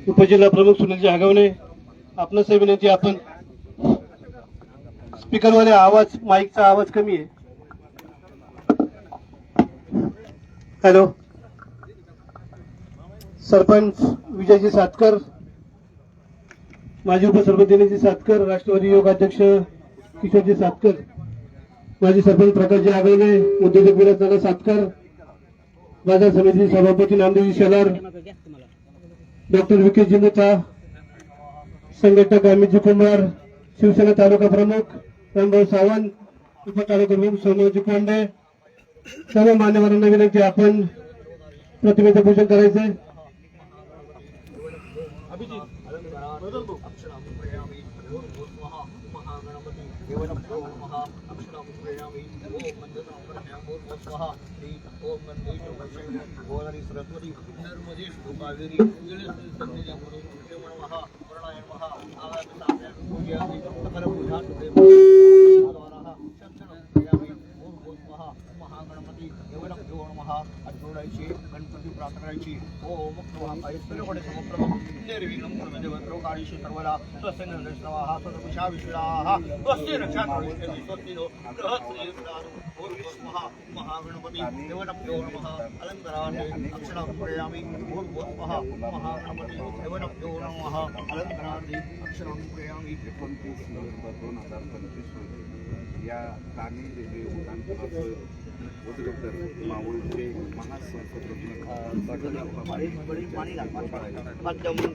उपजिल्हा प्रमुख सुनीलजी हगवणे, आपणास विनंती, आपण स्पीकरवाले आवाज, माईकचा आवाज कमी आहे. हॅलो. सरपंच विजयजी सातकर, माजी उपसरपंच दिनेशजी सातकर, राष्ट्रवादी युवक अध्यक्ष किशोरजी सातकर, माजी सरपंच प्रकाशजी आगवणे, उद्योजक विलासदादा सातकर, बाजार समिती सभापती नामदेवजी शेलार, डॉक्टर विकेशजी मुथा, संघटक अमितजी कुंभार, शिवसेना तालुका प्रमुख रामभाऊ सावंत, उपतालुका प्रमुख सोनवजी कोंडे, सर्व मान्यवरांना विनंती, आपण प्रतिमेचं पूजन करायचंय. गणपती प्रार्थनाची ओम ऐश्वर्यकडे समुद्र निर्विघ्नं प्रमेदेवत्रोकारीशी सर्वदा स्वस्य निर्देशनवाः स्वतपिशा विश्वाः स्वस्य रक्षाकरिष्यति स्वस्तिनो बृहत्स्रीर्दानु महागणपति देवनभ्यो नमः अलङ्काराणे अक्षरां प्रयामि भूर्भुवः महागणपति देवनभ्यो नमः अलङ्काराणे अक्षरां प्रयामि. 29 नोव्हेंबर 2025 या कानी रेल्वे उड्डाणपुलाचं उद्योजक मावळचे महासंसद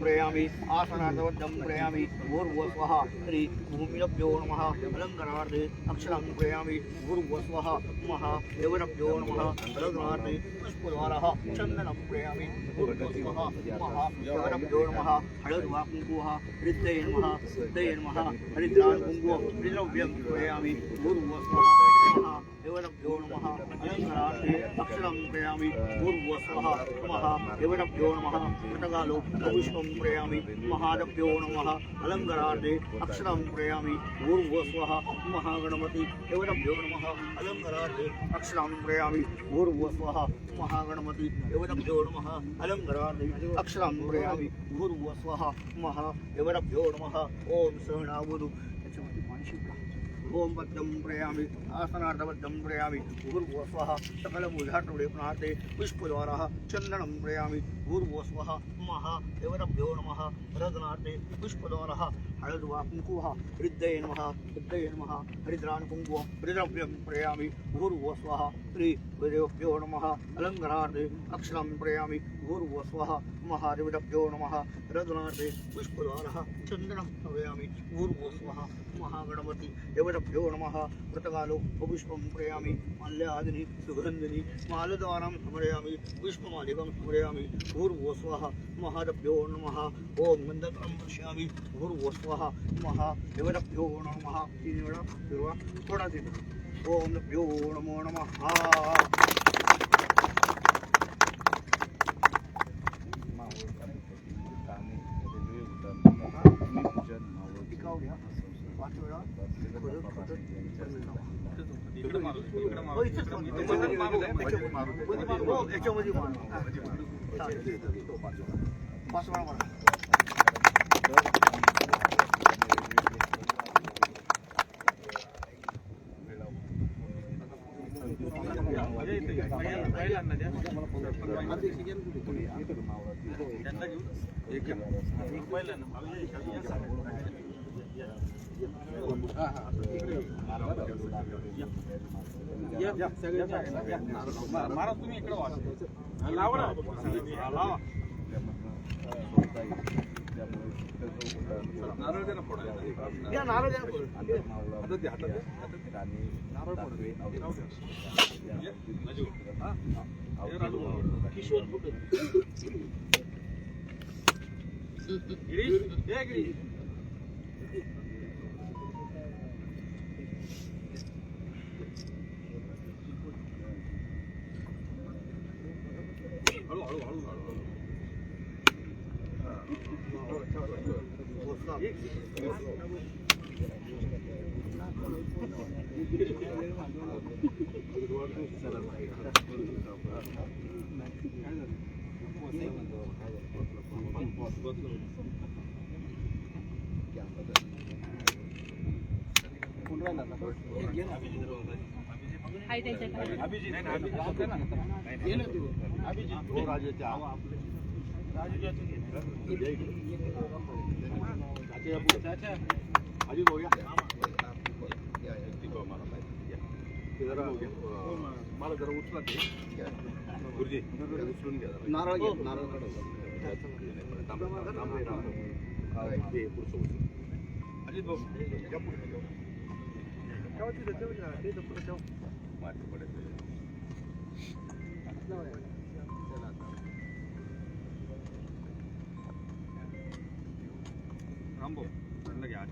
प्रयामी आसनार्थवद्यं प्रयामी भूर्भुवस्वः श्री भूमिभ्यो नमः अलङ्कारार्थे अक्षरां प्रयामी भूर्भुवस्वः महादेवनभ्यो नमः अलङ्कारार्थे पुष्पद्वारः चन्दनं प्रयामी भूर्भुवस्वः महादेवनभ्यो नमः हळद्वा कुङ्कुमः हृदये नमः सिद्धये नमः हरिद्रान् कुङ्कुमं त्रिद्रव्यं प्रयामी भूर्भुवस्वः देवनभ्यो नमः अलङ्कारार्थे अक्षरं प्रयामि भूर्भुवस्वः देवनभ्यो नमः कृतकालो पुष्पं प्रयामि महादेभ्यो नमः अलङ्कारार्थे अक्षरं प्रयामि भूर्भुवस्वः महागणपति देवनभ्यो नमः अलङ्कारार्थे अक्षरं प्रयामि भूर्भुवस्वः महागणपति देवनभ्यो नमः अलङ्कारार्थे अक्षरं प्रयामि भूर्भुवस्वः महादेवनभ्यो नमः. ओम सहनावतु. ओम बद्धं प्रयामि आसनार्थबद्धं प्रयामि भूर्भुवस्वः सकलमूलाटोडे पुनार्थे पुष्पद्वारः चन्दनं प्रयामि भूर्भुवस्वः महादेवनभ्यो नमः रत्नार्थे पुष्पद्वारः हळद्वा कुङ्कुमः हृदये नमः सिद्धये नमः हरिद्रान् कुङ्कुमं हरिद्रव्यं प्रयामि भूर्भुवस्वः श्रीदेवभ्यो नमः अलङ्कारार्थे अक्षरं प्रयामि भूर्भुवस्वः महादेवभ्यो नमः रत्नार्थे पुष्पद्वारः चन्दनं प्रयामि भूर्भुवस्वः महागणपति देवभ्यो नमः कृतकालो पुष्पं प्रयामि माल्यादिनी सुगन्धिनी मालद्वारं समर्पयामि पुष्पमालिकं समर्पयामि भूर्भुवस्वः महादेभ्यो नमः. ओम गन्धकं पश्यामि भूर्भुवस्वः महादेवभ्यो नमः. तीन वेळा फिरवा, थोडा दिन. ओम भ्यो नमो नमः. मारा तुम्ही इकडे वाच लावा ना लावा नारळ द्या ना फोडा या नारळ द्या हातात द्या हातात नारळ फोडवे किशोर फुट गिरीश ये गिरीश हळू हळू हळू हळू अजित हो गया मला जरा उचला ते गुरुजी उचलून घ्या नारळ घ्या नारळ अजित भाऊ रामभाऊ घ्या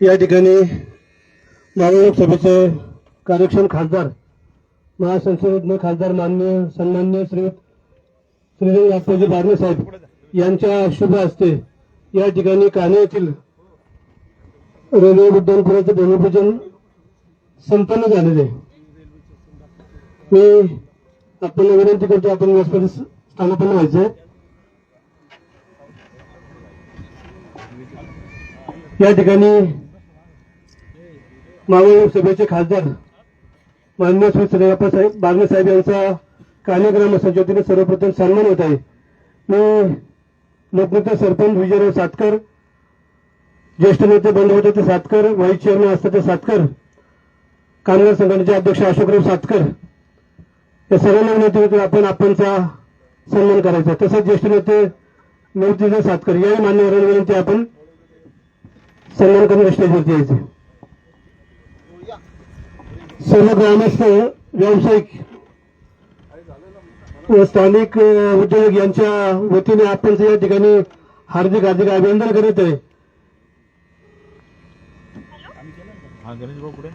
या ठिकाणी मावळ लोकसभेचे कार्यक्षम खासदार महासंसद खासदार माननीय सन्माननीय श्रीरंग अप्पाजी बारणे साहेब यांच्या शुभ हस्ते या ठिकाणी कान्हे येथील रेल्वे उड्डाणपुलाचे भूमिपूजन संपन्न झालेले आहे. मी आपण विनंती करतो आपण व्यासपीठावर स्थानापन्न व्हायचंय. या ठिकाणी मावळ लोकसभेचे खासदार माननीय श्री श्रीरंगप्पा साहेब बारणे साहेब यांचा कान्हे ग्रामस्थांच्या वतीने सर्वप्रथम सन्मान होत आहे. मी लोकनेते सरपंच विजयराव सातकर, ज्येष्ठ नेते बंडवते सातकर, व्हाईस चेअरमन असतात सातकर, कामगार संघटनेचे अध्यक्ष अशोकराव सातकर या सर्वांना विनंती आपण आपणचा सन्मान करायचा. तसेच ज्येष्ठ नेते नवतीजा सातकर याही मान्यवरांना विनंती आपण सन्मान करून स्टेजवरती यायचे. सर्व ग्रामस्थ व्यावसायिक व स्थानिक उद्योग यांच्या वतीने आपण या ठिकाणी हार्दिक हार्दिक अभिनंदन करीत आहे. गणेश भाऊ पुढे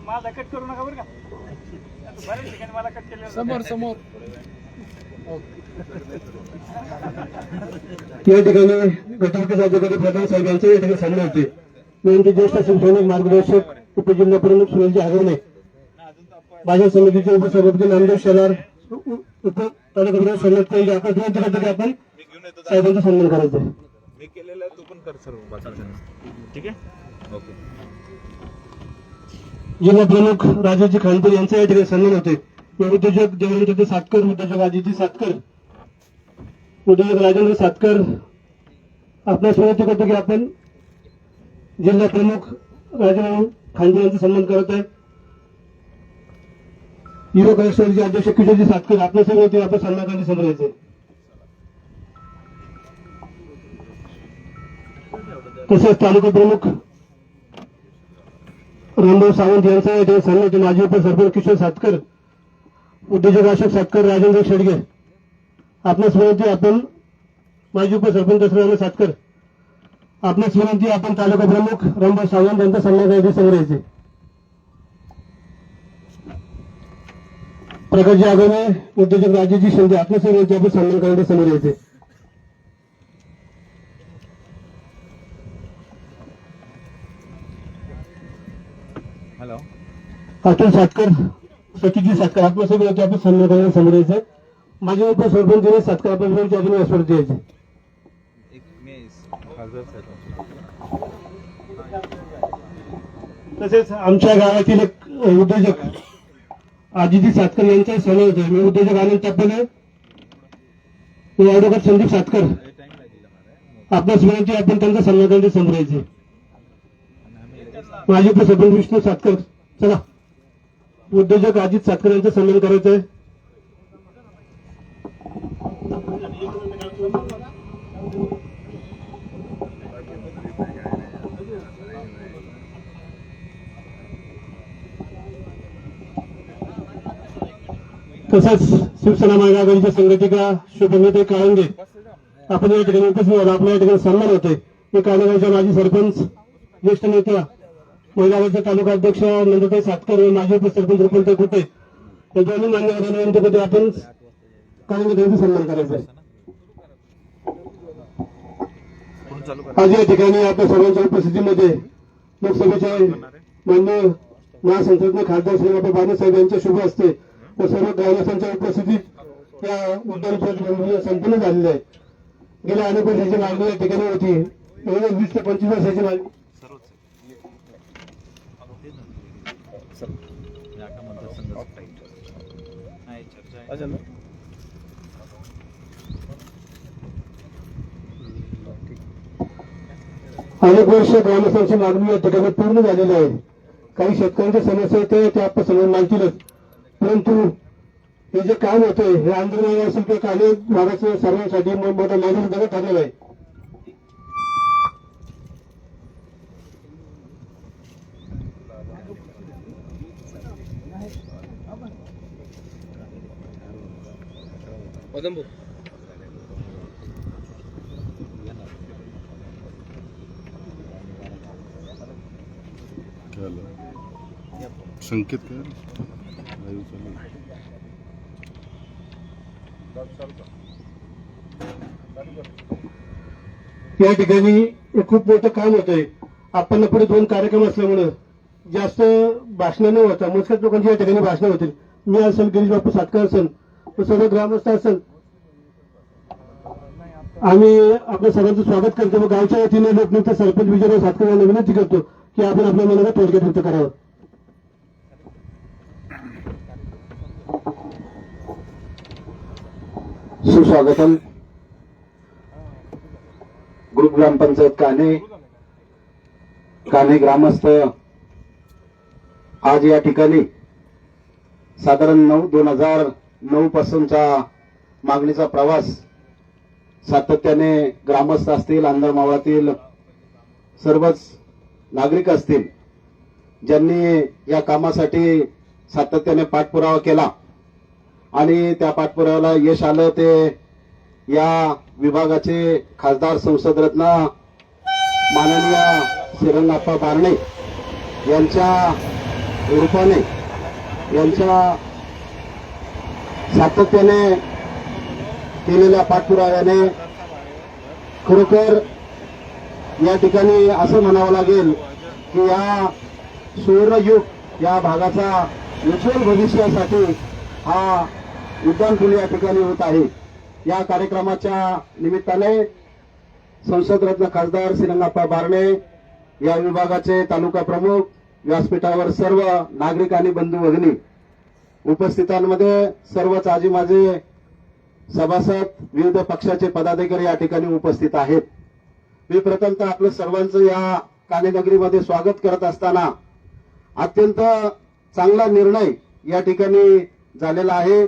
माझा कट करू नका बरं का, बऱ्याच ठिकाणी मला कट केलं समोर समोर. या ठिकाणी गटविकास अधिकारी प्रधान साहेब यांचे या ठिकाणी सन्मान होते. मी ज्येष्ठ शैक्षणिक मार्गदर्शक उपजिल्हा प्रमुख सुनीलजी हगवणे, बाजार समितीचे उपसभापती नामदेव शेलार, उपतालुका सन्मानित काही आपण विनंती करतो की आपण साहेबांचा सन्मान करायचा. मी केलेलं तू पण कर सर्व. ठीक आहे, ओके. जिल्हा प्रमुख राजाजी खानपूर यांचा या ठिकाणी सन्मान होते. उद्योजक देवेंद्र सातकर, उद्योजक अजित सातकर, उद्योजक राजेंद्र सातकर. आपणास विनंती करतो की आपण जिल्हा प्रमुख राजाराम खानपूर यांचा सन्मान करत आहे. युवक राष्ट्रवादीचे अध्यक्ष किशोरजी सातकर आपल्या विनंती आपण सन्मानाने समोर यायचे. तसेच तालुका प्रमुख रामभाऊ सावंत यांचा या ठिकाणी सन्मान होते. माजी उपसरपंच किशोर सातकर, उद्योजक अशोक सातकर, राजेंद्र शेडगे. आपणास विनंती आपण माजी उपसरपंच दशरथ सातकर, आपणास विनंती आपण तालुका प्रमुख रामभाऊ सावंत यांचा सन्मान समोर यायचे. प्रकाशजी आगवणे, उद्योजक राजेजी शिंदे आपणास विनंती आपण सन्मान करण्यासाठी समोर यायचे. हॅलो, अतुल सातकर, सचिजी सातकर आपल्या विनंती आपण सन्मान करण्यासाठी समोर यायचे. माझे उपसरपंच दिनेश सातकर आपल्या विनंती अजून व्यासपीठावर यायचे. एक मी खासदार साहेब. तसेच आमच्या गावातील एक उद्योजक आदिती सातकर यांचा सन्मान होता. मी उद्योजक आनंद टप्पले, ॲडव्होकेट संदीप सातकर आपल्यास विनंती आपण त्यांचा सन्मान करण्यासाठी समोर यायचे. माजी उपसरपंच विष्णू सातकर, चला उद्योजक अजित सातकर यांचा सन्मान करायचा आहे. तसंच शिवसेना महिला आघाडीच्या संघटिका शुभंगते काळंगे आपण या ठिकाणी उपस्थित आहोत. आपल्या या ठिकाणी सन्मान होते. मी काळेगावच्या माजी सरपंच ज्येष्ठ नेता महिला आघाडीचे तालुका अध्यक्ष नंदताई सातकर व माजी उपसरपंच रुपलताई कुटे या दोन्ही मान्यवरांना विनंती करतो आपण काळंगे सन्मान करायचा आहे. आज या ठिकाणी आपल्या सर्वांच्या उपस्थितीमध्ये लोकसभेचे मान्य महासंसदीय खासदार श्री बाबा साहेब यांच्या शुभ हस्ते व सर्व ग्रामस्थांच्या उपस्थितीत या उद्यान संपन्न झालेले आहे. गेल्या अनेक वर्षाची मागणी या ठिकाणी होती. 20 ते 25 वर्षाची मागणी अनेक वर्ष ग्रामस्थांची मागणी या ठिकाणी पूर्ण झालेली आहे. काही शेतकऱ्यांच्या समस्या येते ते आपण समजून मानतीलच, परंतु हे जे काम होते हे आंदोलन असेल ते काही भागाच्या सर्वांसाठी मोठा मागणी दगड ठरलेला आहे. संकेत कर लाईव्ह चालू आहे. या ठिकाणी हे खूप मोठं काम होतंय. आपण पुढे 2 कार्यक्रम असल्यामुळे जास्त भाषण न होता मोजक्याच लोकांची या ठिकाणी भाषण होतील. मी असेल, गिरीश बापू सातकर असेल, सर्व ग्रामस्थ असेल, आम्ही आपल्या सर्वांचं स्वागत करतो व गावच्या वतीने लोकनेते सरपंच विजयराव सातकर यांना विनंती करतो की आपण आपल्या मनाला थोडक्यात व्यक्त करावं. सुस्वागतम. ग्रुप ग्रामपंचायत कान्हे ग्रामस्थ आज या ठिकाणी साधारण 2009 पासूनचा मागणीचा प्रवास सातत्याने ग्रामस्थ असतील, अंदरमावळातील सर्वच नागरिक असतील, ज्यांनी या कामासाठी सातत्याने पाठपुरावा केला आणि त्या पाठपुराव्याला यश आलं ते या विभागाचे खासदार संसदरत्न माननीय श्रीरंगाप्पा बारणे यांच्या रूपाने, यांच्या सातत्याने केलेल्या पाठपुराव्याने खरोखर या ठिकाणी असं म्हणावं लागेल की या सुवर्णयुग या भागाचा उज्ज्वल भविष्यासाठी हा उड्डाणपूल या ठिकाणी होत आहे. या कार्यक्रमाच्या निमित्ताने संसदरत्न खासदार श्रीरंगाप्पा बारणे, या विभागाचे तालुका प्रमुख, व्यासपीठावर सर्व नागरिक आणि बंधू भगिनी, उपस्थितांमध्ये सर्वच आजी माझे सभासद, विविध पक्षाचे पदाधिकारी या ठिकाणी उपस्थित आहेत. मी प्रथमतः आपलं सर्वांचं या कान्हेनगरीमध्ये स्वागत करत असताना अत्यंत चांगला निर्णय या ठिकाणी झालेला आहे.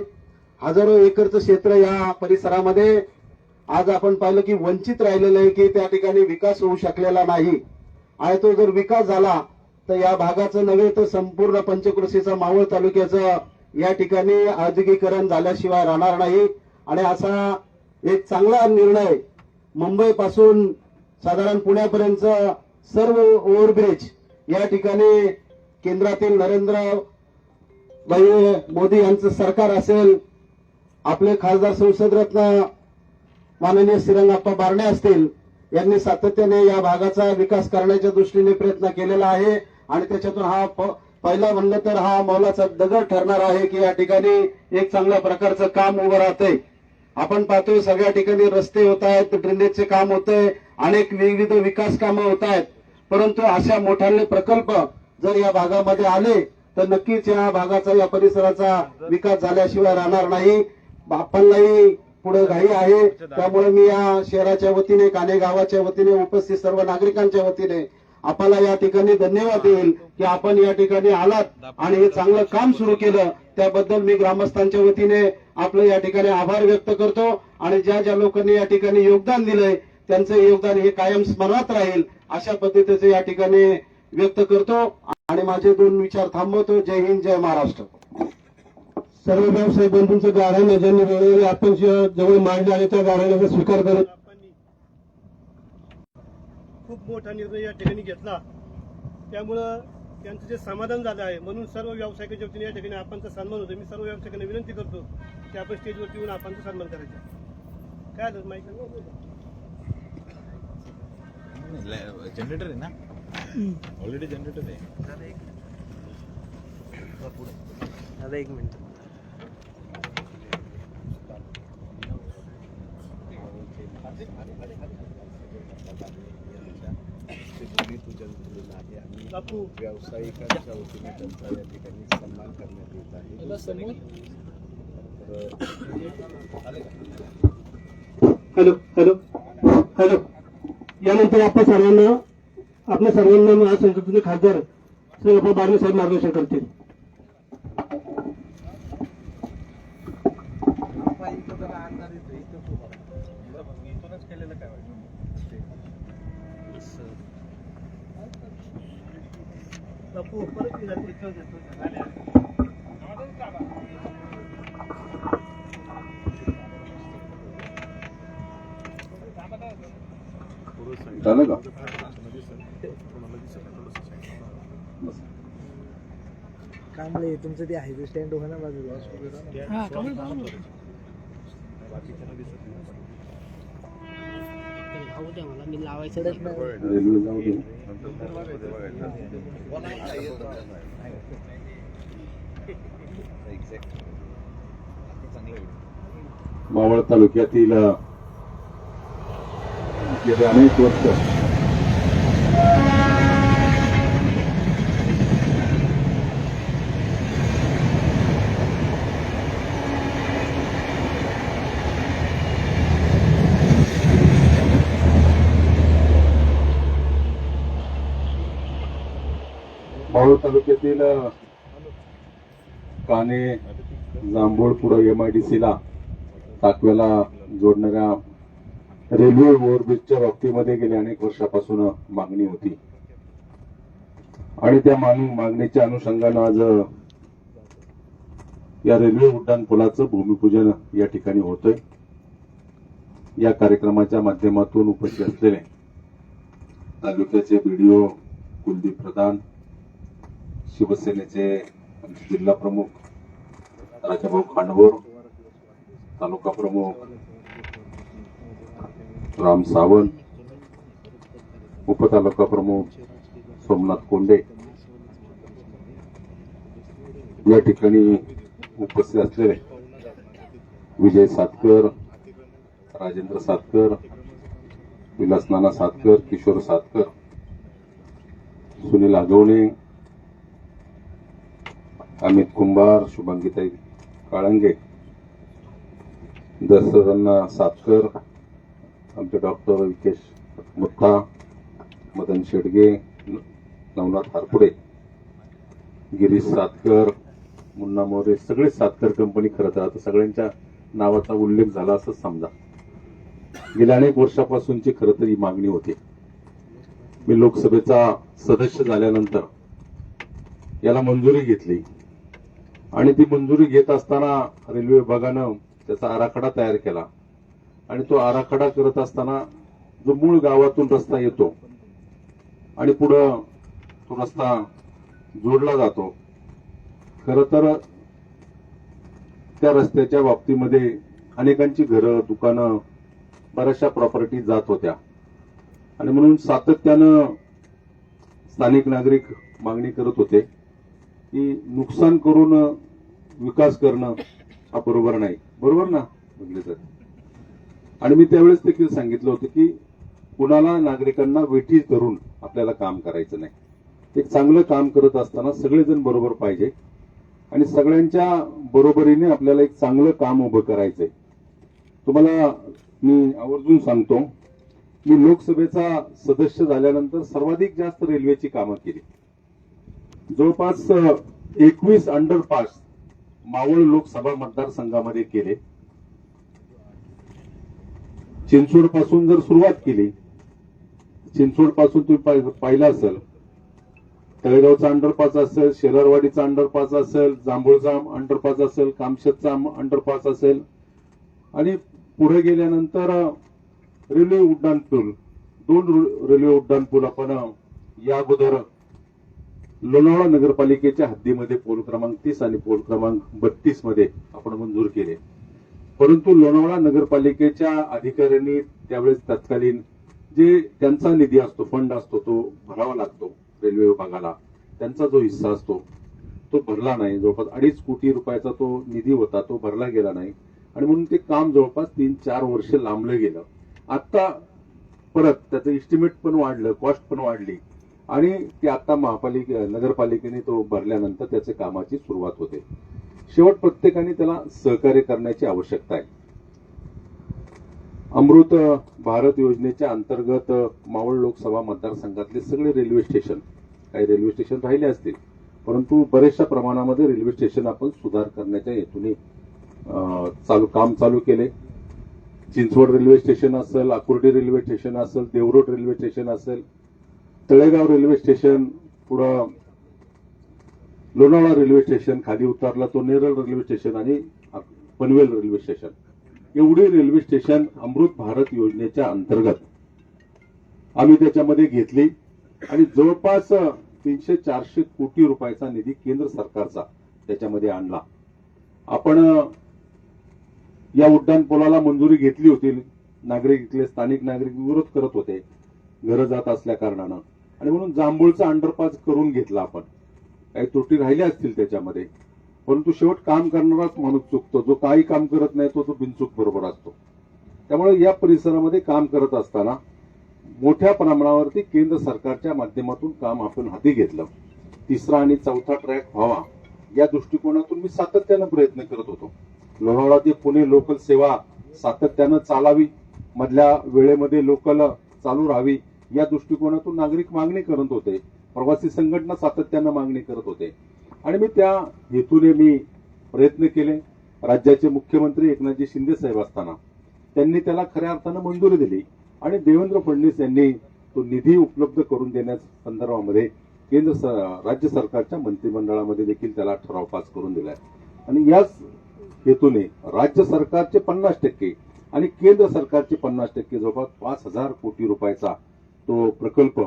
हजारो एकरचं क्षेत्र या परिसरामध्ये आज आपण पाहिलं की वंचित राहिलेलं आहे, की त्या ठिकाणी विकास होऊ शकलेला नाही. आणि तो जर विकास झाला तर या भागाचं नव्हे तर संपूर्ण पंचक्रोशीचा मावळ तालुक्याचं या ठिकाणी आधुनिकीकरण झाल्याशिवाय राहणार नाही. आणि असा एक चांगला निर्णय मुंबई पासून साधारण पुण्यापर्यंत सर्व ओव्हरब्रिज या ठिकाणी केंद्रातील नरेंद्र भाई मोदी यांचं सरकार असेल, आपले खासदार संसदरत्न माननीय श्रीरंगाप्पा बारणे असतील, यांनी सातत्याने या भागाचा विकास करण्याच्या दृष्टीने प्रयत्न केलेला आहे. आणि त्याच्यातून हा पहिला म्हणलं तर हा मौलाचा दगड ठरणार आहे की या ठिकाणी एक चांगल्या प्रकारचं काम उभं राहतंय. आपण पाहतोय सगळ्या ठिकाणी रस्ते होत आहेत, ड्रेनेजचे काम होतंय, अनेक विविध विकास कामं होत आहेत. परंतु अशा मोठ्याले प्रकल्प जर या भागामध्ये आले तर नक्कीच या भागाचा, या परिसराचा विकास झाल्याशिवाय राहणार नाही. आपणलाही पुढे घाई आहे. त्यामुळे मी या शहराच्या वतीने, कान्हे गावाच्या वतीने, उपस्थित सर्व नागरिकांच्या वतीने आपल्याला या ठिकाणी धन्यवाद देईल की आपण या ठिकाणी आलात आणि हे चांगलं काम सुरू केलं. त्याबद्दल मी ग्रामस्थांच्या वतीने आपलं या ठिकाणी आभार व्यक्त करतो. आणि ज्या ज्या लोकांनी या ठिकाणी योगदान दिलंय त्यांचं योगदान हे कायम स्मरणात राहील अशा पद्धतीचे या ठिकाणी व्यक्त करतो आणि माझे 2 विचार थांबवतो. जय हिंद, जय महाराष्ट्र. सर्व व्यावसायिक बंधूंचं गाऱ्हाणे ज्यांनी वेळोवेळी आपण जवळ मांडले आणि त्या गाऱ्हाण्याचा स्वीकार करत खूप मोठा निर्णय या ठिकाणी घेतला. त्यामुळं त्यांचं जे समाधान झालं आहे म्हणून सर्व व्यावसायिकांच्या वतीने या ठिकाणी आपणचा सन्मान होतो. मी सर्व व्यावसायिकांना विनंती करतो की आपण स्टेजवरती येऊन आपणचा सन्मान करायचा. काय झालं माहिती जनरेटर आहे ना, ऑलरेडी जनरेटर आहे. दादा एक मिनिट. बापू व्यावसायिकांच्या वतीने त्यांचा या ठिकाणी सन्मान करण्यात येत आहे. Hello hello hello. यानंतर आपल्या सर्वांना महासंघटनेचे खासदार श्री अप्पा बारणे साहेब मार्गदर्शन करतील. बापू परत झालं का? कांबळे तुमचं ते हायवे स्टँड हो ना बाजूला. मला मी लावायचं रेल्वे जाऊ दे. मावळ तालुक्यातील गेले अनेक वर्ष मावळ तालुक्यातील काने जांभूळपुरा MIDCला टाकव्याला जोडणाऱ्या रेल्वे ओव्हरब्रिजच्या बाबतीमध्ये गेल्या अनेक वर्षापासून मागणी होती आणि त्या मागणीच्या अनुषंगानं आज या रेल्वे उड्डाण पुलाचं भूमिपूजन या ठिकाणी होतंय. या कार्यक्रमाच्या माध्यमातून उपस्थित असलेले तालुक्याचे BDO कुलदीप प्रधान, शिवसेनेचे जिल्हा प्रमुख राजाभाऊ खांडवर, तालुका प्रमुख राम सावंत, उपतालुका प्रमुख सोमनाथ कोंडे या ठिकाणी उपस्थित असलेले विजय सातकर, राजेंद्र सातकर, विलास नाना सातकर, किशोर सातकर, सुनील आगवणे, अमित कुंभार, शुभांगीताई काळंगे, दशरथांना सातकर, आमचे डॉक्टर विकेश मुत्था, मदन शेडगे, नवनाथ हारपुडे, गिरीश सातकर, मुन्ना मोरे, सगळेच सातकर कंपनी. खरं तर आता सगळ्यांच्या नावाचा उल्लेख झाला असं समजा. गेल्या अनेक वर्षापासूनची खरं तर ही मागणी होती. मी लोकसभेचा सदस्य झाल्यानंतर याला मंजुरी घेतली आणि ती मंजुरी घेत असताना रेल्वे विभागानं त्याचा आराखडा तयार केला आणि तो आराखडा करत असताना जो मूळ गावातून रस्ता येतो आणि पुढं तो रस्ता जोडला जातो, खरं तर त्या रस्त्याच्या बाबतीमध्ये अनेकांची घरं, दुकानं, बऱ्याचशा प्रॉपर्टी जात होत्या आणि म्हणून सातत्यानं स्थानिक नागरिक मागणी करत होते की नुकसान करून विकास करणं हा बरोबर नाही. बरोबर ना म्हटले तर. आणि मी त्यावेळेस देखील सांगितलं होतं की कुणाला नागरिकांना वेठीस धरून आपल्याला काम करायचं नाही. एक चांगलं काम करत असताना सगळेजण बरोबर पाहिजे आणि सगळ्यांच्या बरोबरीने आपल्याला एक चांगलं काम उभं करायचंय. तुम्हाला मी आवर्जून सांगतो, मी लोकसभेचा सदस्य झाल्यानंतर सर्वाधिक जास्त रेल्वेची कामं केली. जवळपास 21 अंडरपास मावळ लोकसभा मतदारसंघामध्ये केले. चिंचवड पासून जर सुरुवात केली, चिंचवड पासून तुम्ही पाहिलं असेल तळेगावचा अंडरपास असेल, शेलारवाडीचा अंडरपास असेल, जांभूळचा अंडरपास असेल, कामशेतचा अंडरपास असेल आणि पुढे गेल्यानंतर रेल्वे उड्डाण पूल, 2 रेल्वे उड्डाण पूल आपण या अगोदर लोणावळा नगरपालिकेच्या हद्दीमध्ये पोल क्रमांक 30 आणि पोल क्रमांक 32 मध्ये आपण मंजूर केले. परंतु लोणावळा नगरपालिकेच्या अधिकाऱ्यांनी त्यावेळेस तत्कालीन जे त्यांचा निधी असतो, फंड असतो, तो भरावा लागतो रेल्वे विभागाला, त्यांचा जो हिस्सा असतो तो भरला नाही. जवळपास 2.5 कोटी रुपयाचा तो निधी होता, तो भरला गेला नाही आणि म्हणून ते काम जवळपास 3-4 वर्ष लांबलं गेलं. आता परत त्याचं इस्टिमेट पण वाढलं, कॉस्ट पण वाढली आणि ते आता नगरपालिकेने तो भरल्यानंतर त्याच्या कामाची सुरुवात होते. शेवट प्रत्येकाने त्याला सहकार्य करण्याची आवश्यकता आहे. अमृत भारत योजनेच्या अंतर्गत मावळ लोकसभा मतदारसंघातले सगळे रेल्वे स्टेशन, काही रेल्वे स्टेशन राहिले असतील परंतु बरेचशा प्रमाणामध्ये रेल्वे स्टेशन आपण सुधार करण्याच्या हेतूने काम चालू केले. चिंचवड रेल्वे स्टेशन असेल, आकुर्डी रेल्वे स्टेशन असेल, देवरोड रेल्वे स्टेशन असेल, तळेगाव रेल्वे स्टेशन, पुढं लोणावळा रेल्वे स्टेशन, खाली उतरला तो नेरळ रेल्वे स्टेशन आणि पनवेल रेल्वे स्टेशन, एवढी रेल्वे स्टेशन अमृत भारत योजनेच्या अंतर्गत आम्ही त्याच्यामध्ये घेतली आणि जवळपास 300-400 कोटी रुपयाचा निधी केंद्र सरकारचा त्याच्यामध्ये आणला. आपण या उड्डाण पुलाला मंजुरी घेतली होती. नागरिक, इथले स्थानिक नागरिक विरोध करत होते घरं जात असल्या कारणानं आणि म्हणून जांभूळचा अंडरपास करून घेतला आपण. काही त्रुटी राहिल्या असतील त्याच्यामध्ये, परंतु शेवट काम करणाराच माणूस चुकतो. जो काही काम करत नाही तो बिनचूक बरोबर असतो. त्यामुळे या परिसरामध्ये काम करत असताना मोठ्या प्रमाणावरती केंद्र सरकारच्या माध्यमातून काम आपण हाती घेतलं. 3रा आणि 4था ट्रॅक व्हावा या दृष्टिकोनातून मी सातत्यानं प्रयत्न करत होतो. लोणावळा ते पुणे लोकल सेवा सातत्यानं चालावी, मधल्या वेळेमध्ये लोकल चालू राहावी या दृष्टिकोनातून नागरिक मागणी करत होते. प्रवासी संघटना सातत्यानं मागणी करत होते आणि मी त्या हेतूने मी प्रयत्न केले. राज्याचे मुख्यमंत्री एकनाथजी शिंदे साहेब असताना त्यांनी त्याला खऱ्या अर्थानं मंजुरी दिली आणि देवेंद्र फडणवीस यांनी तो निधी उपलब्ध करून देण्याच्या संदर्भामध्ये राज्य सरकारच्या मंत्रिमंडळामध्ये देखील त्याला ठराव पास करून दिलाय आणि याच हेतूने राज्य सरकारचे 50% आणि केंद्र सरकारचे 50% जवळपास 5,000 कोटी रुपयाचा तो प्रकल्प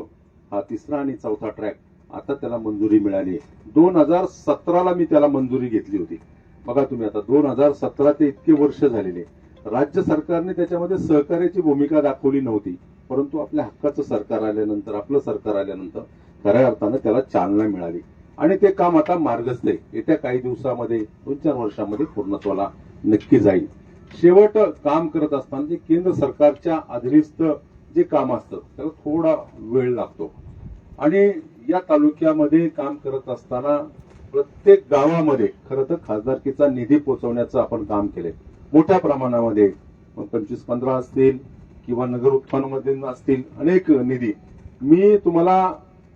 हा 3रा आणि 4था ट्रॅक आता त्याला मंजुरी मिळाली. 2017ला मी त्याला मंजुरी घेतली होती. बघा तुम्ही आता 2017 ते इतके वर्ष झालेले. राज्य सरकारने त्याच्यामध्ये सहकार्याची भूमिका दाखवली नव्हती, परंतु आपल्या हक्काचं सरकार आल्यानंतर, आपलं सरकार आल्यानंतर खऱ्या अर्थानं त्याला चालना मिळाली आणि ते काम आता मार्गस्थ आहे. येत्या काही दिवसामध्ये 2-4 वर्षामध्ये पूर्णत्वाला नक्की जाईल. शेवट काम करत असताना जे केंद्र सरकारच्या अधीनस्थ जे काम असतं त्याला थोडा वेळ लागतो आणि या तालुक्यामध्ये काम करत असताना प्रत्येक गावामध्ये खरं तर खासदारकीचा निधी पोहोचवण्याचं आपण काम केले मोठ्या प्रमाणामध्ये. 25-15 असतील किंवा नगर उत्पन्नामध्ये असतील अनेक निधी. मी तुम्हाला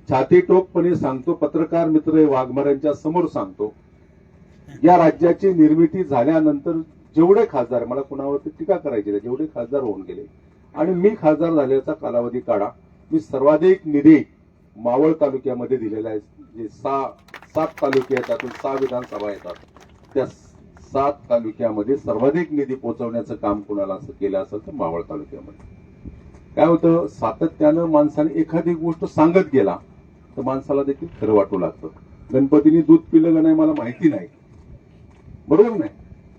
छातीटोकपणे सांगतो, पत्रकार मित्र वाघमाऱ्यांच्या समोर सांगतो, या राज्याची निर्मिती झाल्यानंतर जेवढे खासदार, मला कुणावरती टीका करायची नाही, जेवढे खासदार होऊन गेले आणि मी खासदार झाल्याचा कालावधी काढा, मी सर्वाधिक निधी मावळ तालुक्यामध्ये दिलेला आहे. जे 7 तालुके आहेत, त्यातून 6 विधानसभा येतात, त्या 7 तालुक्यामध्ये सर्वाधिक निधी पोहोचवण्याचं काम कुणाला असं केलं असेल तर मावळ तालुक्यामध्ये. काय होतं, सातत्यानं माणसाने एखादी गोष्ट सांगत गेला तर माणसाला देखील खरं वाटू लागतं. गणपतीने दूध पिलं का नाही मला माहिती नाही, बरोबर नाही,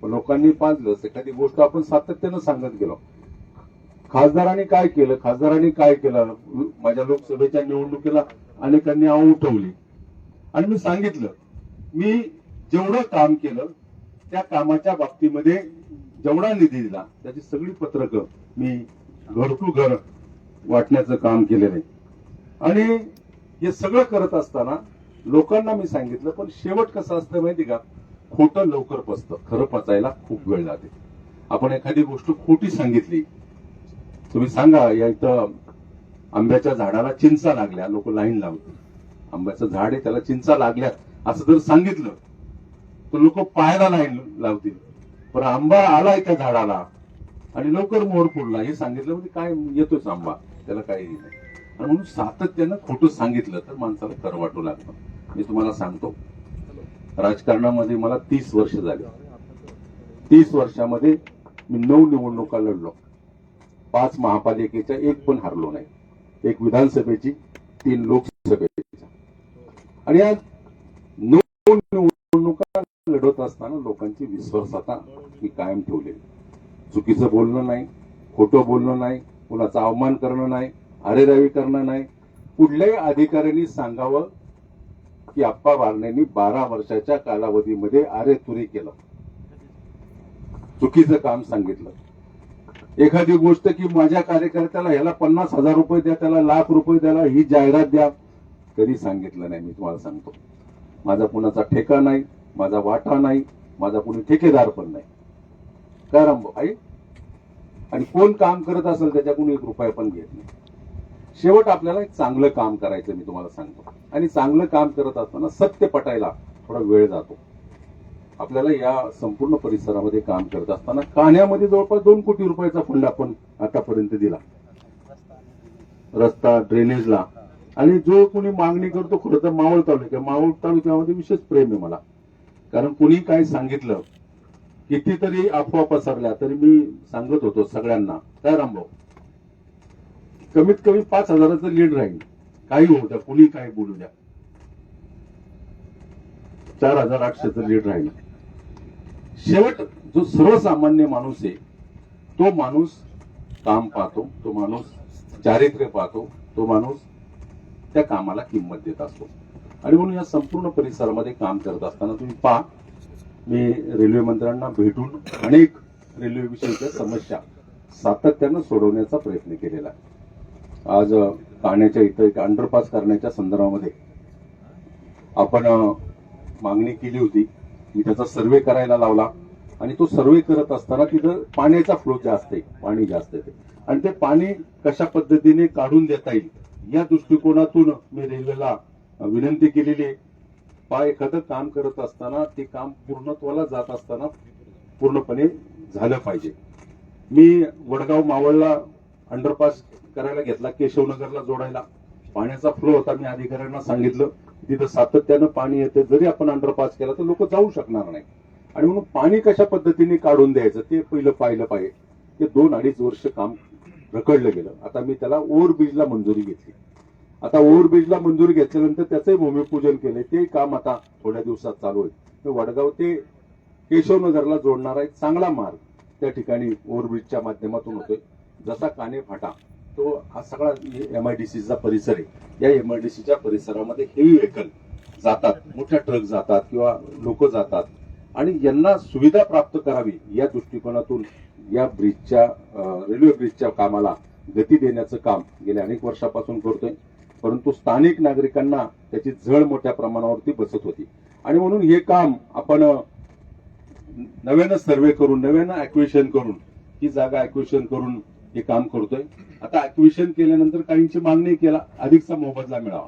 पण लोकांनी पाजलं. एखादी गोष्ट आपण सातत्यानं सांगत गेलो. खासदारांनी काय केलं, माझ्या लोकसभेच्या निवडणुकीला अनेकांनी आव उठवली आणि मी सांगितलं, मी जेवढं काम केलं त्या कामाच्या बाबतीमध्ये जेवढा निधी दिला त्याची सगळी पत्रकं मी घर टू घर वाटण्याचं काम केलेलं आहे. आणि हे सगळं करत असताना लोकांना मी सांगितलं, पण शेवट कसं असतं माहिती का, खोटं लवकर पचतं, खरं पचायला खूप वेळ लागते. आपण एखादी गोष्ट खोटी सांगितली, तुम्ही सांगा या इथं आंब्याच्या झाडाला चिंचा लागल्या, लोक लाईन लावतील. आंब्याचं झाड आहे त्याला चिंचा लागल्यात असं जर सांगितलं तर लोक पायाला लाईन लावतील. पण आंबा आलाय त्या झाडाला आणि लवकर मोहर फुडला हे सांगितलं म्हणजे काय, येतोच आंबा, त्याला काही नाही. आणि म्हणून सातत्यानं खोटं सांगितलं तर माणसाला खरं वाटू लागतं. मी तुम्हाला सांगतो, राजकारणामध्ये मला 30 वर्ष झाली. 30 वर्षामध्ये मी 9 निवडणुका लढलो, 5 महापालिकेच्या 1 पण हरलो नाही, 1 विधानसभेची, 3 लोकसभेची. आणि आज 9 निवडणुका लढत असताना लोकांची विश्वासार्हता मी कायम ठेवलेली. चुकीचं बोलणं नाही, खोटं बोलणं नाही, कुणाचा अवमान करणं नाही, अरेरावी करणं नाही. कुठल्याही अधिकाऱ्यांनी सांगावं की आप्पा बारण्यांनी 12 वर्षाच्या कालावधीमध्ये अरेतुरी केलं, चुकीचं काम सांगितलं. एखादी गोष्ट की माझ्या कार्यकर्त्याला ह्याला 50,000 रुपये द्या, त्याला लाख रुपये द्याला, ही जाहिरात द्या, कधी सांगितलं नाही. मी तुम्हाला सांगतो, माझा कुणाचा ठेका नाही, माझा वाटा नाही, माझा कुणी ठेकेदार पण नाही. काय रामभाऊ आई, आणि कोण काम करत असेल त्याच्याकडून 1 रुपया पण घेत नाही. शेवट आपल्याला एक चांगलं काम करायचं, मी तुम्हाला सांगतो. आणि चांगलं काम करत असताना सत्य पटायला थोडा वेळ जातो. आपल्याला या संपूर्ण परिसरामध्ये काम करत असताना कान्ह्यामध्ये जवळपास 2 कोटी रुपयाचा फंड आपण आतापर्यंत दिला, रस्ता, ड्रेनेजला. आणि जो कोणी मागणी करतो, खरं तर मावळ तालुक्यामध्ये विशेष प्रेम आहे मला. कारण कुणी काय सांगितलं, कितीतरी अफवा पसरल्या, तरी मी सांगत होतो सगळ्यांना, काय रामभाऊ, कमीत कमी 5,000चं लीड राहील, काही होऊ द्या, कुणी काही बोलू द्या, 4,800चं लीड राहील. शेवट जो सर्वसामान्य माणूस आहे, तो माणूस काम पाहतो, तो माणूस चारित्र्य पाहतो, तो माणूस त्या कामाला किंमत देत असतो. आणि म्हणून या संपूर्ण परिसरामध्ये काम करत असताना तुम्ही पहा, मी रेल्वे मंत्र्यांना भेटून अनेक रेल्वे विषयीच्या समस्या सातत्यानं सोडवण्याचा प्रयत्न केलेला आहे. आज कान्ह्याच्या इथं एक अंडरपास करण्याच्या संदर्भामध्ये आपण मागणी केली होती. मी त्याचा सर्वे करायला लावला, आणि तो सर्वे करत असताना तिथं पाण्याचा फ्लो जास्त आहे, पाणी जास्त आहे, आणि ते पाणी कशा पद्धतीने काढून देता येईल या दृष्टिकोनातून मी रेल्वेला विनंती केलेली आहे. एखादं काम करत असताना ते काम पूर्णत्वाला जात असताना पूर्णपणे झालं पाहिजे. मी वडगाव मावळला अंडरपास करायला घेतला, केशवनगरला जोडायला पाण्याचा फ्लो होता. मी अधिकाऱ्यांना सांगितलं तिथं सातत्यानं पाणी येते, जरी आपण अंडरपास केला तर लोक जाऊ शकणार नाही. आणि म्हणून पाणी कशा पद्धतीने काढून द्यायचं ते पहिलं पाहिलं पाहिजे. ते 2-2.5 वर्ष काम रखडलं गेलं. आता मी त्याला ओव्हरब्रिजला मंजुरी घेतली. आता ओव्हरब्रिजला मंजुरी घेतल्यानंतर त्याचंही भूमिपूजन केले. ते काम आता थोड्या दिवसात चालू होईल. वडगाव ते केशवनगरला जोडणारा एक चांगला मार्ग त्या ठिकाणी ओव्हरब्रिजच्या माध्यमातून होतोय. जसा कान्हे फाटा तो हा सगळा MIDCचा परिसर आहे. या MIDCच्या परिसरामध्ये हेवी व्हेकल जातात, मोठ्या ट्रक जातात किंवा लोक जातात, आणि यांना सुविधा प्राप्त करावी या दृष्टिकोनातून या ब्रिजच्या रेल्वे ब्रिजच्या कामाला गती देण्याचं काम गेल्या अनेक वर्षापासून करतोय. परंतु स्थानिक नागरिकांना त्याची झळ मोठ्या प्रमाणावरती बसत होती. आणि म्हणून हे काम आपण नव्यानं सर्वे करून, नव्यानं ॲक्विशन करून, ही जागा ॲक्विशन करून हे काम करतोय. आता ॲक्विशन केल्यानंतर काहींची मागणी केला अधिकचा मोबदला मिळावा.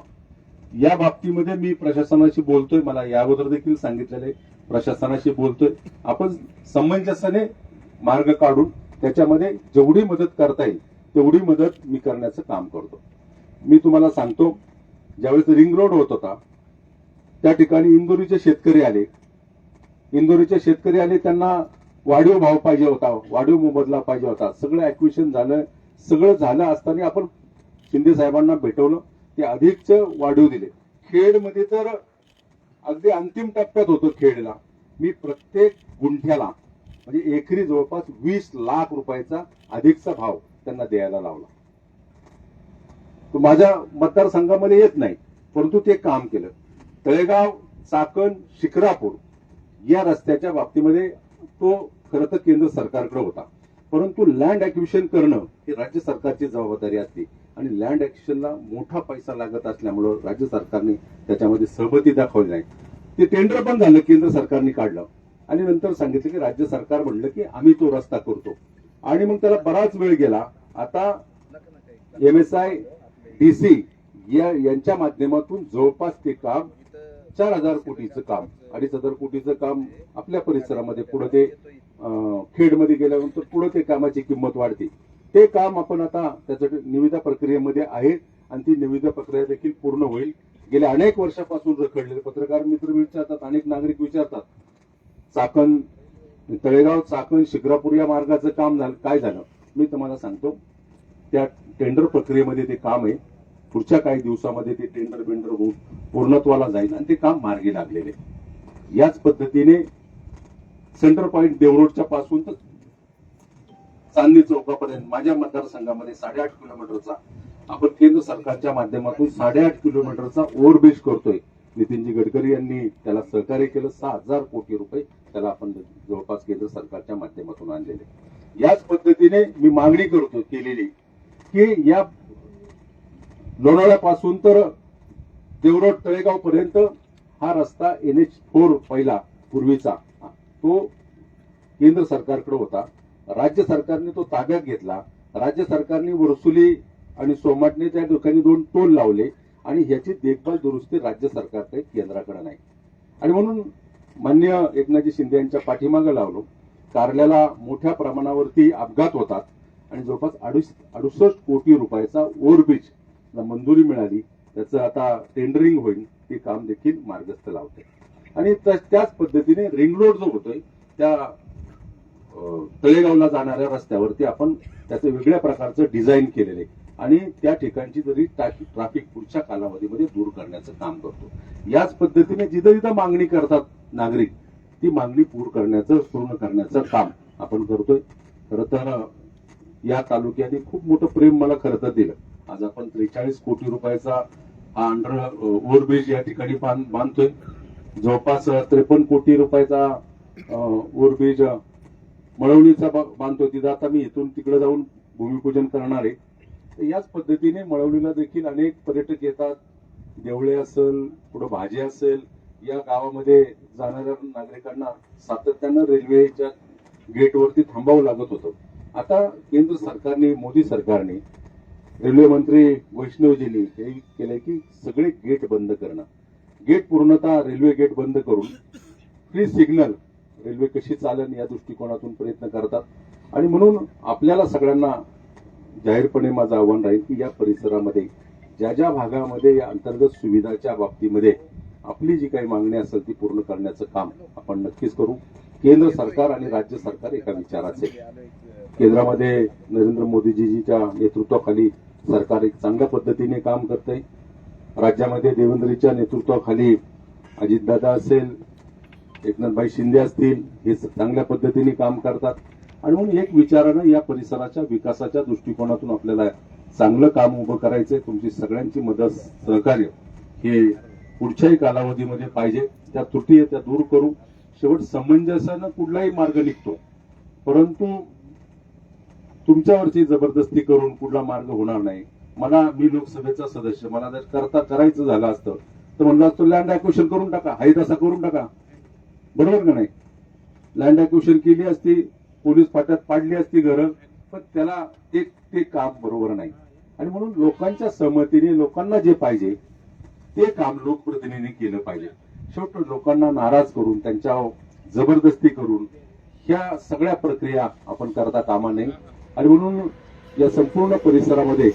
या बाबतीमध्ये मी प्रशासनाशी बोलतोय. मला या अगोदर देखील सांगितलेले, प्रशासनाशी बोलतोय. आपण समंजसाने मार्ग काढून त्याच्यामध्ये जेवढी मदत करता येईल तेवढी मदत मी करण्याचं काम करतो. मी तुम्हाला सांगतो, ज्यावेळेस रिंग रोड होत होता त्या ठिकाणी इंदोरीचे शेतकरी आले. त्यांना वाढीव भाव पाहिजे होता, वाढीव मोबदला पाहिजे होता. सगळं ॲक्विशन झालं, सगळं झालं असताना आपण शिंदे साहेबांना भेटवलं, ते अधिकचं वाढीव दिले. खेडमध्ये तर अगदी अंतिम टप्प्यात होतो. खेडला मी प्रत्येक गुंठ्याला म्हणजे एकरी जवळपास 20 लाख रुपयाचा अधिकचा भाव त्यांना द्यायला लावला. तो माझ्या मतदारसंघामध्ये येत नाही, परंतु ते काम केलं. तळेगाव, चाकण, शिक्रापूर या रस्त्याच्या बाबतीमध्ये तो खरं तर केंद्र सरकारकडे होता, परंतु लँड ॲक्विशन करणं ही राज्य सरकारची जबाबदारी असते. आणि लँड ॲक्विशनला मोठा पैसा लागत असल्यामुळं राज्य सरकारने त्याच्यामध्ये सहमती दाखवली नाही. ते टेंडर पण झालं, केंद्र सरकारने काढलं, आणि नंतर सांगितलं की राज्य सरकार म्हणलं की आम्ही तो रस्ता करतो. आणि मग त्याला बराच वेळ गेला. आता MSIDC यांच्या माध्यमातून जवळपास ते काम 4,000 कोटीचं काम, 2,500 कोटीचं काम आपल्या परिसरामध्ये पुढे ते खेडमध्ये गेल्यानंतर पुढे ते कामाची किंमत वाढते. ते काम आपण आता त्याच्या निविदा प्रक्रियेमध्ये आहे आणि ती निविदा प्रक्रिया देखील पूर्ण होईल. गेल्या अनेक वर्षापासून रखडलेले पत्रकार मित्र विचारतात, अनेक नागरिक विचारतात, चाकण तळेगाव चाकण शिक्रापूर या मार्गाचं काम झालं काय झालं. मी तुम्हाला सांगतो, त्या टेंडर प्रक्रियेमध्ये ते काम आहे. पुढच्या काही दिवसामध्ये ते टेंडर बेंडर होऊन पूर्णत्वाला जाईल आणि ते काम मार्गी लागलेले. याच पद्धतीने सेंटर पॉइंट देवरोडच्या पासून तर चांदणी चौकापर्यंत माझ्या मतदारसंघामध्ये 8.5 किलोमीटरचा आपण केंद्र सरकारच्या माध्यमातून 8.5 किलोमीटरचा ओव्हरब्रिज करतोय. नितीनजी गडकरी यांनी त्याला सहकार्य केलं. 6,000 कोटी रुपये त्याला आपण जवळपास केंद्र सरकारच्या माध्यमातून आणलेले. याच पद्धतीने मी मागणी करतो केलेली की या लोणावळ्यापासून तर देवरोड तळेगाव पर्यंत हा रस्ता NH4 पहिला पूर्वीचा तो केंद्र सरकारकडे होता. राज्य सरकारने तो ताब्यात घेतला. राज्य सरकारने वरसुली आणि सोमाटणे त्या ठिकाणी 2 टोल लावले आणि ह्याची देखभाल दुरुस्ती राज्य सरकारकडे केंद्राकडे नाही. आणि म्हणून मान्य एकनाथजी शिंदे यांच्या पाठीमागे लावलो. कारल्याला मोठ्या प्रमाणावरती अपघात होतात आणि जवळपास 68 कोटी रुपयाचा ओव्हरब्रिज मंजुरी मिळाली. त्याचं आता टेंडरिंग होईल. ते काम देखील मार्गस्थ लावते. आणि त्याच पद्धतीने रिंग रोड जो होतोय त्या तळेगावला जाणाऱ्या रस्त्यावरती आपण त्याचं वेगळ्या प्रकारचं डिझाईन केलेलं आहे आणि त्या ठिकाणची जरी ट्रॅफिक पुढच्या कालावधीमध्ये दूर करण्याचं काम करतो. याच पद्धतीने जिथं जिथं मागणी करतात नागरिक ती मागणी पूर्ण करण्याचं काम आपण करतोय. खरं तर या तालुक्याने खूप मोठं प्रेम मला खरं तर दिलं. आज आपण 43 कोटी रुपयाचा हा ओव्हरब्रिज या ठिकाणी बांधतोय. जवळपास 53 कोटी रुपयाचा ओव्हरब्रिज मळवणीचा बांधतोय. तिथं आता मी इथून तिकडे जाऊन भूमिपूजन करणार आहे. याच पद्धतीने मळवणीला देखील अनेक पर्यटक येतात. देवळे असेल, पुढे भाजी असेल, या गावामध्ये जाणाऱ्या नागरिकांना सातत्यानं रेल्वेच्या गेटवरती थांबावं लागत होतं. आता केंद्र सरकारने, मोदी सरकारने, रेल्वे मंत्री वैष्णवजींनी हे केलंय की सगळे गेट बंद करणं. गेट पूर्णतः रेल्वे गेट बंद करून फ्री सिग्नल रेल्वे कशी चालेल या दृष्टिकोनातून प्रयत्न करतात. आणि म्हणून आपल्याला सगळ्यांना जाहीरपणे माझं आव्हान राहील की या परिसरामध्ये ज्या ज्या भागामध्ये या अंतर्गत सुविधाच्या बाबतीमध्ये आपली जी काही मागणी असेल ती पूर्ण करण्याचं काम आपण नक्कीच करू. केंद्र सरकार आणि राज्य सरकार एका विचाराचे. केंद्रामध्ये नरेंद्र मोदीजीच्या नेतृत्वाखाली सरकार एक चांगल्या पद्धतीने काम करतंय. राज्यामध्ये देवेंद्रजीच्या नेतृत्वाखाली अजितदादा असेल, एकनाथभाई शिंदे असतील, हे चांगल्या पद्धतीने काम करतात. आणि म्हणून एक विचारानं या परिसराच्या विकासाच्या दृष्टिकोनातून आपल्याला चांगलं काम उभं करायचंय. तुमची सगळ्यांची मदत, सहकार्य हे पुढच्याही कालावधीमध्ये पाहिजे. त्या त्रुटी आहे त्या दूर करू. शेवट समंजसानं कुठलाही मार्ग निघतो, परंतु तुमच्यावरची जबरदस्ती करून कुठला मार्ग होणार नाही. मी लोकसभेचा सदस्य, मला जर करायचं झालं असतं तर म्हणलं असतं लँड ॲक्विशन करून टाका, हाही तसा करून टाका. बरोबर का नाही? लँड ॲक्विशन केली असती, पोलीस फाट्यात पाडली असती घरं, पण त्याला ते काम बरोबर नाही. आणि म्हणून लोकांच्या सहमतीने लोकांना जे पाहिजे ते काम लोकप्रतिनिधींनी केलं पाहिजे. शेवटी लोकांना नाराज करून, त्यांच्यावर जबरदस्ती करून ह्या सगळ्या प्रक्रिया आपण करता कामा नये. आणि म्हणून या संपूर्ण परिसरामध्ये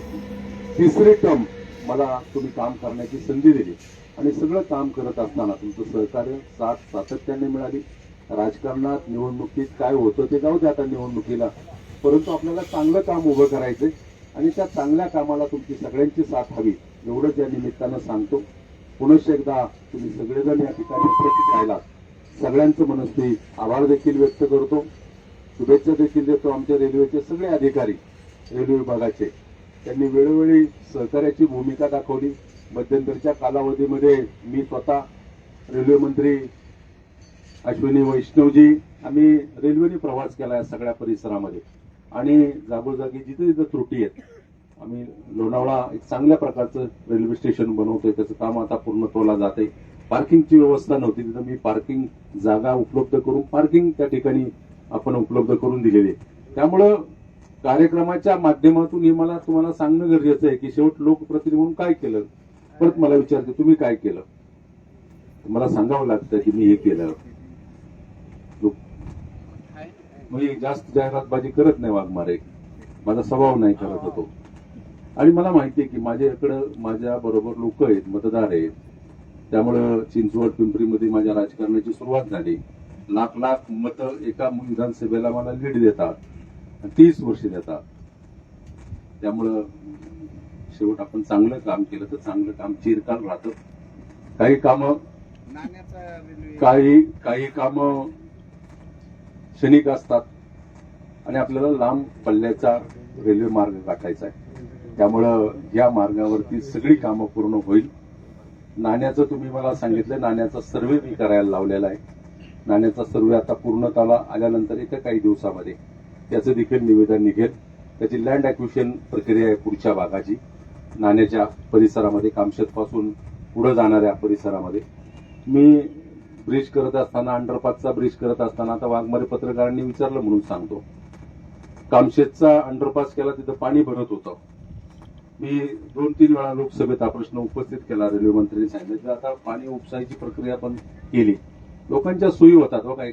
तिसरे टर्म मला तुम्ही काम करण्याची संधी दिली आणि सगळं काम करत असताना तुमचं सहकार्य सातत्याने मिळाली. राजकारणात निवडणुकीत काय होतं ते जाऊ दे आता निवडणुकीला, परंतु आपल्याला चांगलं काम उभं करायचंय आणि त्या चांगल्या कामाला तुमची सगळ्यांची साथ हवी एवढंच या निमित्तानं सांगतो. पुनश्च एकदा तुम्ही सगळेजण या ठिकाणी उपस्थित राहिलात, सगळ्यांचं मनस्वी आभार देखील व्यक्त करतो. शुभेच्छा देखील देतो. आमच्या रेल्वेचे सगळे अधिकारी, रेल्वे विभागाचे, त्यांनी वेळोवेळी सहकार्याची भूमिका दाखवली. मध्यंतरच्या कालावधीमध्ये मी स्वतः रेल्वे मंत्री अश्विनी वैष्णवजी, आम्ही रेल्वेने प्रवास केला या सगळ्या परिसरामध्ये आणि जागोजागी जिथे जिथे त्रुटी आहेत आम्ही लोणावळा एक चांगल्या प्रकारचं रेल्वे स्टेशन बनवतोय. त्याचं काम आता पूर्णत्वाला जाते. पार्किंगची व्यवस्था नव्हती, तिथं मी पार्किंग जागा उपलब्ध करून पार्किंग त्या ठिकाणी आपण उपलब्ध करून दिलेली. त्यामुळं कार्यक्रमाच्या माध्यमातून हे मला तुम्हाला सांगणं गरजेचं आहे की शेवट लोकप्रतिनिधी म्हणून काय केलं. परत मला विचारते तुम्ही काय केलं, मला सांगावं लागतं की मी हे केलं. मी जास्त जाहिरातबाजी करत नाही वाघमारे, माझा स्वभाव नाही करत होतो. आणि मला माहिती आहे की माझ्याकडं माझ्या बरोबर लोक आहेत, मतदार आहेत. त्यामुळं चिंचवड पिंपरीमध्ये माझ्या राजकारणाची सुरुवात झाली. लाख लाख मतं एका विधानसभेला मला लीड देतात, 30 वर्ष देतात. त्यामुळं शेवट आपण चांगलं काम केलं तर चांगलं काम चिरकाल राहतं. काही कामं क्षणिक असतात आणि आपल्याला लांब पल्ल्याचा रेल्वे मार्ग गाठायचा आहे. त्यामुळं या मार्गावरती सगळी कामं पूर्ण होईल. नाण्याचं तुम्ही मला सांगितलं, नाण्याचा सर्व्हे मी करायला लावलेला आहे. नाण्याचा सर्व्हे आता पूर्णतःला आल्यानंतर येत्या काही दिवसामध्ये त्याचं देखील निवेदन निघेल. त्याची लँड ॲक्विशन प्रक्रिया आहे पुढच्या भागाची, नाण्याच्या परिसरामध्ये, कामशेतपासून पुढे जाणाऱ्या परिसरामध्ये. मी ब्रिज करत असताना, अंडरपासचा ब्रिज करत असताना, आता वाघमारे पत्रकारांनी विचारलं म्हणून सांगतो, कामशेतचा अंडरपास केला, तिथं पाणी भरत होतं. मी 2-3 वेळा लोकसभेत हा प्रश्न उपस्थित केला. रेल्वे मंत्र्यांनी सांगितलं आता पाणी उपसायची प्रक्रिया पण केली, लोकांच्या सोयी होतात. बघा,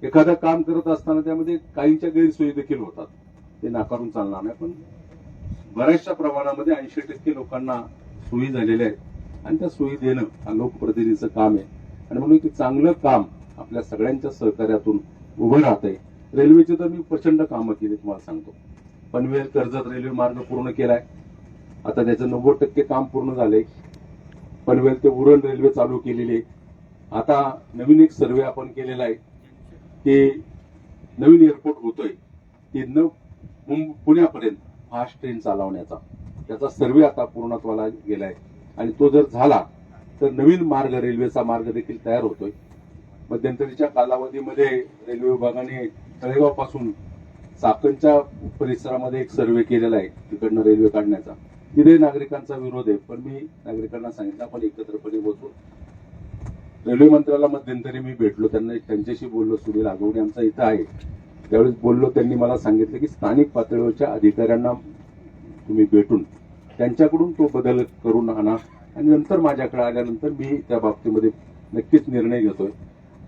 एखादं काम करत असताना त्यामध्ये काहींच्या गैरसोयी देखील होतात, ते नाकारून चालणार नाही. पण बऱ्याचशा प्रमाणामध्ये 80% लोकांना सोयी झालेल्या आहेत आणि त्या सोयी देणं हा लोकप्रतिनिधीचं काम आहे. आणि म्हणून ते चांगलं काम आपल्या सगळ्यांच्या सहकार्यातून उभं राहतंय. रेल्वेची तर मी प्रचंड कामं केली, तुम्हाला सांगतो. पनवेल कर्जत रेल्वे मार्ग पूर्ण केलाय, आता त्याचं 90% काम पूर्ण झालंय. पनवेल ते उरण रेल्वे चालू केलेली आहे. आता नवीन एक सर्वे आपण केलेला आहे की नवीन एअरपोर्ट होतोय ते पुण्यापर्यंत फास्ट ट्रेन चालवण्याचा, त्याचा सर्वे आता पूर्णत्वाला गेलाय. आणि तो जर झाला तर नवीन मार्ग, रेल्वेचा मार्ग देखील तयार होतोय. मध्यंतरीच्या कालावधीमध्ये रेल्वे विभागाने तळेगावपासून चाकणच्या परिसरामध्ये एक सर्वे केलेला आहे तिकडनं रेल्वे काढण्याचा. तिथे नागरिकांचा विरोध आहे, पण मी नागरिकांना सांगितलं आपण एकत्रपणे बसू. रेल्वे मंत्र्याला मध्यंतरी मी भेटलो, त्यांच्याशी बोललो. सुनील आगवणे आमचा इथं आहे, त्यावेळेस बोललो. त्यांनी मला सांगितलं की स्थानिक पातळीवरच्या अधिकाऱ्यांना तुम्ही भेटून त्यांच्याकडून तो बदल करून आणा आणि नंतर माझ्याकडे आल्यानंतर मी त्या बाबतीमध्ये नक्कीच निर्णय घेतोय.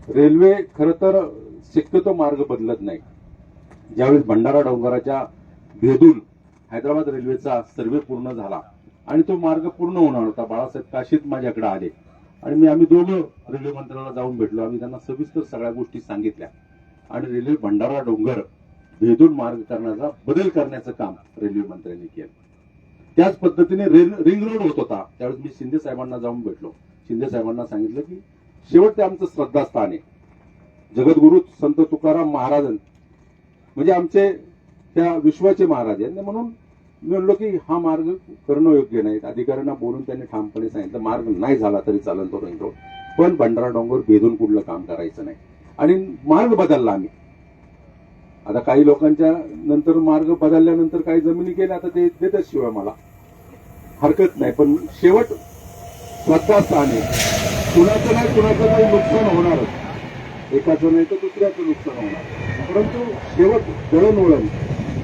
रेल्वे खरं तर शक्यतो मार्ग बदलत नाही. ज्यावेळेस भंडारा डोंगराच्या भेदून हैदराबाद रेल्वेचा सर्वे पूर्ण झाला आणि तो मार्ग पूर्ण होणार होता, बाळासाहेब काशीत माझ्याकडे आले आणि आम्ही दोघं रेल्वे मंत्र्याला जाऊन भेटलो. आम्ही त्यांना सविस्तर सगळ्या गोष्टी सांगितल्या आणि रेल्वे भंडारा डोंगर भेदून मार्ग करण्याचा बदल करण्याचं काम रेल्वे मंत्र्यांनी केलं. त्याच पद्धतीने रिंग रोड होत होता, त्यावेळेस मी शिंदे साहेबांना जाऊन भेटलो. शिंदे साहेबांना सांगितलं की शेवट ते आमचं श्रद्धास्थान आहे. जगद्गुरु संत तुकाराम महाराज म्हणजे आमचे त्या विश्वाचे महाराज आहेत. म्हणून मी म्हणलो की हा मार्ग करणं योग्य नाही. अधिकाऱ्यांना बोलून त्यांनी ठामपणे सांगितलं मार्ग नाही झाला तरी चालेल तो रिंग रोड, पण भंडारा डोंगर भेदून कुठलं काम करायचं नाही. आणि मार्ग बदलला आम्ही. आता काही लोकांच्या नंतर मार्ग बदलल्यानंतर काही जमिनी गेल्या, आता ते देतच शिवाय मला हरकत नाही. पण शेवट श्रद्धास्थान आहे. कुणाचं काही नुकसान होणारच, एकाचं नाही तर दुसऱ्याचं नुकसान होणार. परंतु शेवट दळणवळण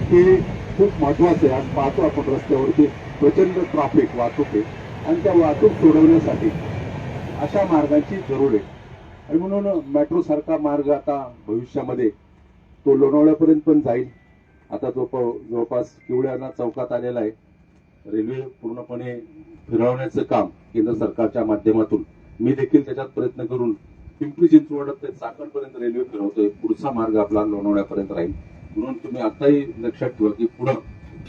हे खूप महत्वाचं आहे. आज पाहतो आपण रस्त्यावरती प्रचंड ट्रॅफिक वाहतूक आहे आणि त्या वाहतूक सोडवण्यासाठी अशा मार्गांची जरूर आहे. आणि म्हणून मेट्रो सारखा मार्ग आता भविष्यामध्ये तो लोणावळ्यापर्यंत पण जाईल. आता तो जवळपास किवळ्याना चौकात आलेला आहे. रेल्वे पूर्णपणे फिरवण्याचं काम केंद्र सरकारच्या माध्यमातून मी देखील त्याच्यात प्रयत्न करून पिंपरी चिंचवड ते चाकणपर्यंत रेल्वे फिरवतोय. पुढचा मार्ग आपला लोणावळ्यापर्यंत राहील. म्हणून तुम्ही आताही लक्षात ठेवा की पुढं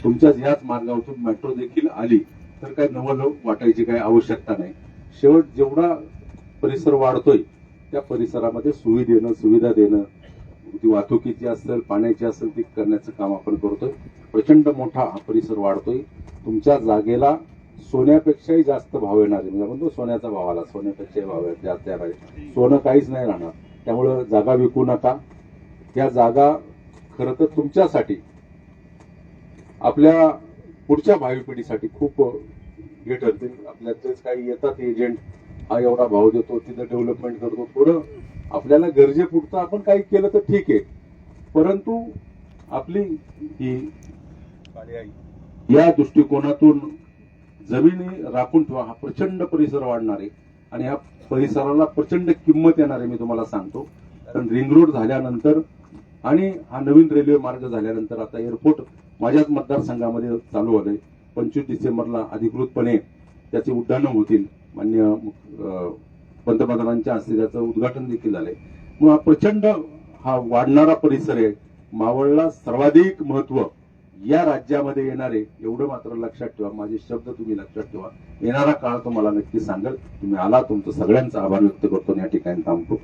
तुमच्याच याच मार्गावरून मेट्रो देखील आली तर काही नवं वाटायची काही आवश्यकता नाही. शेवट जेवढा परिसर वाढतोय त्या परिसरामध्ये सुविधा देणं, ती वाहतुकीची असेल, पाण्याची असेल, ती करण्याचं काम आपण करतोय. प्रचंड मोठा हा परिसर वाढतोय. तुमच्या जागेला सोन्यापेक्षाही जास्त भाव येणार आहे. म्हणजे म्हणतो सोन्याचा भाव आला, सोन्यापेक्षाही भाव जास्त येणार आहे. सोनं काहीच नाही राहणार. त्यामुळं जागा विकू नका. या जागा खरं तर तुमच्यासाठी, आपल्या पुढच्या भावी पिढीसाठी खूप हे ठरतील. आपल्यातलेच काही येतात एजंट, हा एवढा भाव देतो, तिथं डेव्हलपमेंट करतो. थोडं आपल्याला गरजेपुरतं आपण काही केलं तर ठीक आहे, परंतु आपली ही या दृष्टिकोनातून जमिनी राखून ठेवा. हा प्रचंड परिसर वाढणार आहे आणि ह्या परिसराला प्रचंड किंमत येणार आहे. मी तुम्हाला सांगतो, कारण रिंग रोड झाल्यानंतर आणि हा नवीन रेल्वे मार्ग झाल्यानंतर आता एअरपोर्ट माझ्याच मतदारसंघामध्ये चालू होतंय. 25 डिसेंबरला अधिकृतपणे त्याचे उड्डाणं होतील. मान्य पंतप्रधानांच्या हस्ते त्याचं उद्घाटन देखील झालंय. मग हा प्रचंड हा वाढणारा परिसर आहे. मावळला सर्वाधिक महत्व या राज्यामध्ये येणारे, एवढं मात्र लक्षात ठेवा. माझे शब्द तुम्ही लक्षात ठेवा. येणारा काळ तुम्हाला नक्की सांगेल. तुम्ही आला, तुमचं सगळ्यांचा आभार व्यक्त करतो. या ठिकाणी थांबतो.